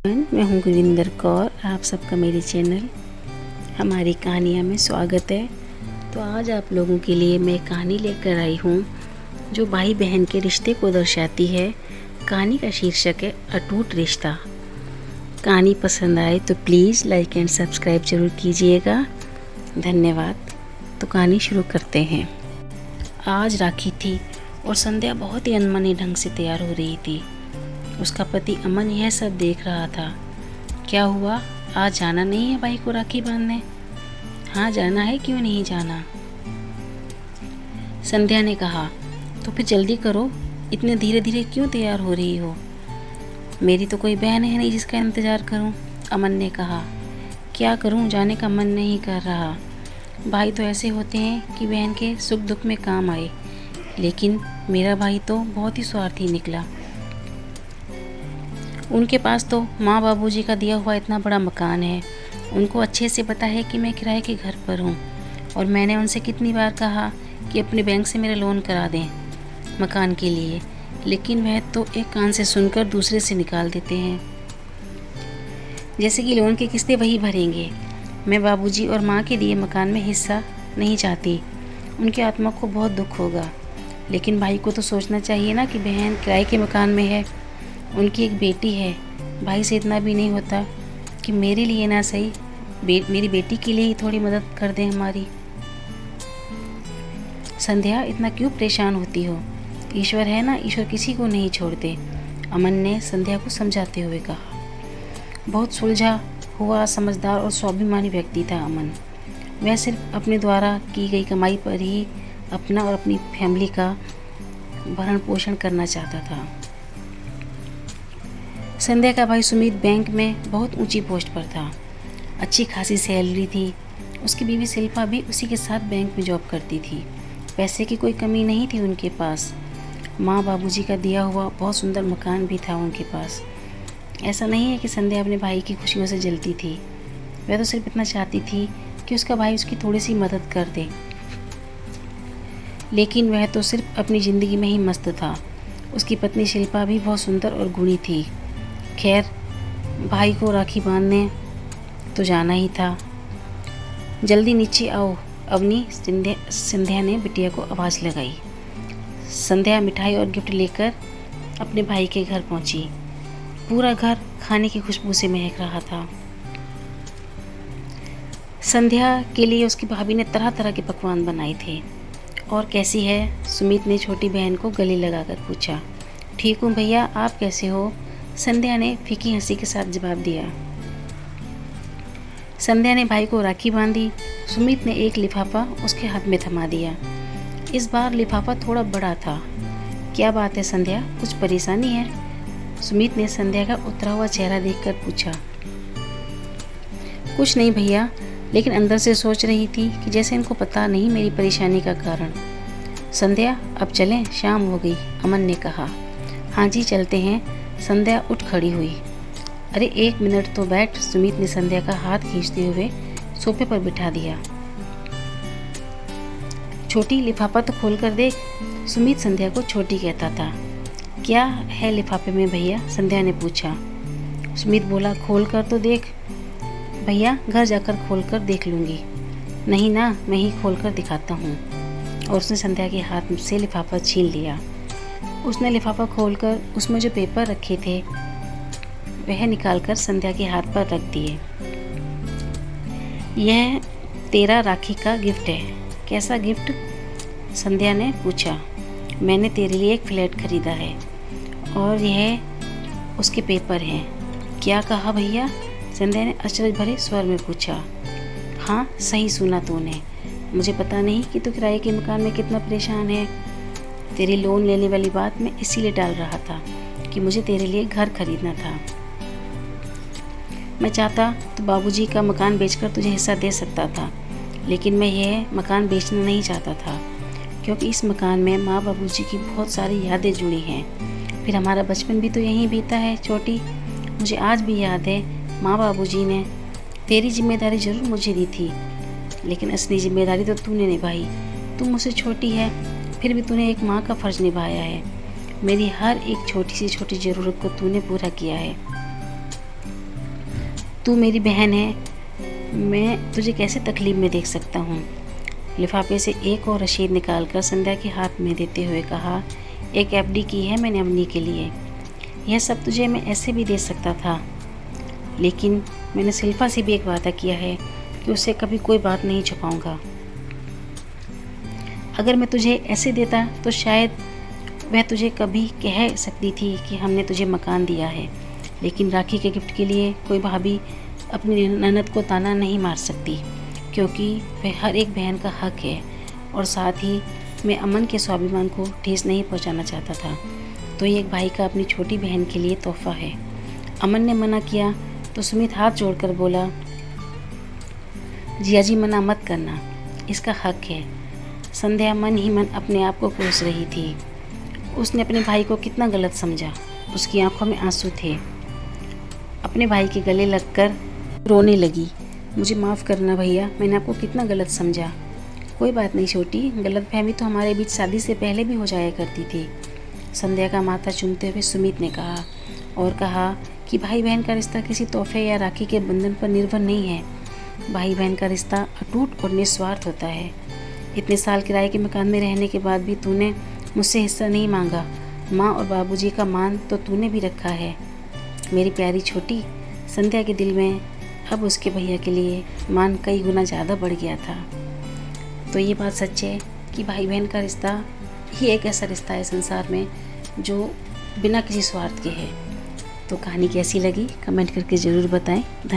मैं हूँ गुरविंदर कौर। आप सबका मेरे चैनल हमारी कहानियाँ में स्वागत है। तो आज आप लोगों के लिए मैं कहानी लेकर आई हूँ जो भाई बहन के रिश्ते को दर्शाती है। कहानी का शीर्षक है अटूट रिश्ता। कहानी पसंद आए तो प्लीज़ लाइक एंड सब्सक्राइब ज़रूर कीजिएगा। धन्यवाद। तो कहानी शुरू करते हैं। आज राखी थी और संध्या बहुत ही अनमने ढंग से तैयार हो रही थी। उसका पति अमन यह सब देख रहा था। क्या हुआ, आज जाना नहीं है भाई को राखी बांधने? हाँ जाना है, क्यों नहीं जाना? संध्या ने कहा। तो फिर जल्दी करो, इतने धीरे धीरे क्यों तैयार हो रही हो? मेरी तो कोई बहन है नहीं जिसका इंतज़ार करूं, अमन ने कहा। क्या करूं, जाने का मन नहीं कर रहा। भाई तो ऐसे होते हैं कि बहन के सुख दुख में काम आए, लेकिन मेरा भाई तो बहुत ही स्वार्थी निकला। उनके पास तो माँ बाबूजी का दिया हुआ इतना बड़ा मकान है। उनको अच्छे से पता है कि मैं किराए के घर पर हूँ, और मैंने उनसे कितनी बार कहा कि अपने बैंक से मेरा लोन करा दें मकान के लिए, लेकिन वह तो एक कान से सुनकर दूसरे से निकाल देते हैं। जैसे कि लोन की किस्तें वही भरेंगे। मैं बाबूजी और माँ के दिए मकान में हिस्सा नहीं चाहती, उनकी आत्मा को बहुत दुख होगा। लेकिन भाई को तो सोचना चाहिए ना कि बहन किराए के मकान में है, उनकी एक बेटी है। भाई से इतना भी नहीं होता कि मेरे लिए ना सही मेरी बेटी के लिए ही थोड़ी मदद कर दें हमारी। संध्या, इतना क्यों परेशान होती हो? ईश्वर है ना, ईश्वर किसी को नहीं छोड़ते, अमन ने संध्या को समझाते हुए कहा। बहुत सुलझा हुआ, समझदार और स्वाभिमानी व्यक्ति था अमन। वह सिर्फ अपने द्वारा की गई कमाई पर ही अपना और अपनी फैमिली का भरण पोषण करना चाहता था। संध्या का भाई सुमित बैंक में बहुत ऊंची पोस्ट पर था। अच्छी खासी सैलरी थी। उसकी बीवी शिल्पा भी उसी के साथ बैंक में जॉब करती थी। पैसे की कोई कमी नहीं थी उनके पास। माँ बाबूजी का दिया हुआ बहुत सुंदर मकान भी था उनके पास। ऐसा नहीं है कि संध्या अपने भाई की खुशियों से जलती थी। वह तो सिर्फ इतना चाहती थी कि उसका भाई उसकी थोड़ी सी मदद कर दे, लेकिन वह तो सिर्फ अपनी ज़िंदगी में ही मस्त था। उसकी पत्नी शिल्पा भी बहुत सुंदर और गुणी थी। खैर, भाई को राखी बांधने तो जाना ही था। जल्दी नीचे आओ अवनी, संध्या ने बिटिया को आवाज़ लगाई। संध्या मिठाई और गिफ्ट लेकर अपने भाई के घर पहुंची। पूरा घर खाने की खुशबू से महक रहा था। संध्या के लिए उसकी भाभी ने तरह तरह के पकवान बनाए थे। और कैसी है? सुमित ने छोटी बहन को गले लगाकर पूछा। ठीक हूँ भैया, आप कैसे हो? संध्या ने फीकी हंसी के साथ जवाब दिया। संध्या ने भाई को राखी बांधी। सुमित ने एक लिफाफा उसके हाथ में थमा दिया। इस बार लिफाफा थोड़ा बड़ा था। क्या बात है संध्या, कुछ परेशानी है? सुमित ने संध्या का उतरा हुआ चेहरा देखकर पूछा। कुछ नहीं भैया, लेकिन अंदर से सोच रही थी कि जैसे इनको पता नहीं मेरी परेशानी का कारण। संध्या, अब चलें, शाम हो गई, अमन ने कहा। हाँ जी चलते हैं। संध्या उठ खड़ी हुई। अरे एक मिनट तो बैठ, सुमित ने संध्या का हाथ खींचते हुए सोफे पर बिठा दिया। छोटी, लिफाफा तो खोल कर देख। सुमित संध्या को छोटी कहता था। क्या है लिफाफे में भैया? संध्या ने पूछा। सुमित बोला, खोल कर तो देख। भैया, घर जाकर खोल कर देख लूँगी। नहीं ना, मैं ही खोल कर दिखाता हूँ। और उसने संध्या के हाथ से लिफाफा छीन लिया। उसने लिफाफा खोलकर उसमें जो पेपर रखे थे वह निकालकर संध्या के हाथ पर रख दिए। यह तेरा राखी का गिफ्ट है। कैसा गिफ्ट? संध्या ने पूछा। मैंने तेरे लिए एक फ्लैट खरीदा है और यह उसके पेपर हैं। क्या कहा भैया? संध्या ने अचरज भरे स्वर में पूछा। हाँ सही सुना तूने। मुझे पता नहीं कि तू किराए के मकान में कितना परेशान है। तेरी लोन लेने वाली बात मैं इसीलिए डाल रहा था कि मुझे तेरे लिए घर खरीदना था। मैं चाहता तो बाबूजी का मकान बेचकर तुझे हिस्सा दे सकता था, लेकिन मैं यह मकान बेचना नहीं चाहता था, क्योंकि इस मकान में माँ बाबूजी की बहुत सारी यादें जुड़ी हैं। फिर हमारा बचपन भी तो यहीं बीता है छोटी। मुझे आज भी याद है, माँ बाबूजी ने तेरी जिम्मेदारी ज़रूर मुझे दी थी, लेकिन असली जिम्मेदारी तो तूने निभाई। तू मुझसे छोटी है, फिर भी तूने एक माँ का फ़र्ज़ निभाया है। मेरी हर एक छोटी सी छोटी ज़रूरत को तूने पूरा किया है। तू मेरी बहन है, मैं तुझे कैसे तकलीफ़ में देख सकता हूँ। लिफाफे से एक और रसीद निकालकर संध्या के हाथ में देते हुए कहा, एक एफडी की है मैंने अवनी के लिए। यह सब तुझे मैं ऐसे भी दे सकता था, लेकिन मैंने शिल्पा से भी एक वादा किया है कि उससे कभी कोई बात नहीं छुपाऊंगा। अगर मैं तुझे ऐसे देता तो शायद वह तुझे कभी कह सकती थी कि हमने तुझे मकान दिया है, लेकिन राखी के गिफ्ट के लिए कोई भाभी अपनी ननद को ताना नहीं मार सकती, क्योंकि वह हर एक बहन का हक है। और साथ ही मैं अमन के स्वाभिमान को ठेस नहीं पहुंचाना चाहता था, तो ये एक भाई का अपनी छोटी बहन के लिए तोहफा है। अमन ने मना किया तो सुमित हाथ जोड़कर बोला, जिया जी मना मत करना, इसका हक है। संध्या मन ही मन अपने आप को कोस रही थी। उसने अपने भाई को कितना गलत समझा, उसकी आंखों में आंसू थे। अपने भाई के गले लगकर रोने लगी। मुझे माफ़ करना भैया, मैंने आपको कितना गलत समझा। कोई बात नहीं छोटी, गलतफहमी तो हमारे बीच शादी से पहले भी हो जाया करती थी। संध्या का माथा चूमते हुए सुमित ने कहा, और कहा कि भाई बहन का रिश्ता किसी तोहफे या राखी के बंधन पर निर्भर नहीं है। भाई बहन का रिश्ता अटूट और निस्वार्थ होता है। इतने साल किराए के मकान में रहने के बाद भी तूने मुझसे हिस्सा नहीं मांगा। माँ और बाबूजी का मान तो तूने भी रखा है। मेरी प्यारी छोटी। संध्या के दिल में अब उसके भैया के लिए मान कई गुना ज़्यादा बढ़ गया था। तो ये बात सच है कि भाई बहन का रिश्ता ही एक ऐसा रिश्ता है संसार में जो बिना किसी स्वार्थ के है। तो कहानी कैसी लगी कमेंट करके ज़रूर बताएं। धन्यवाद।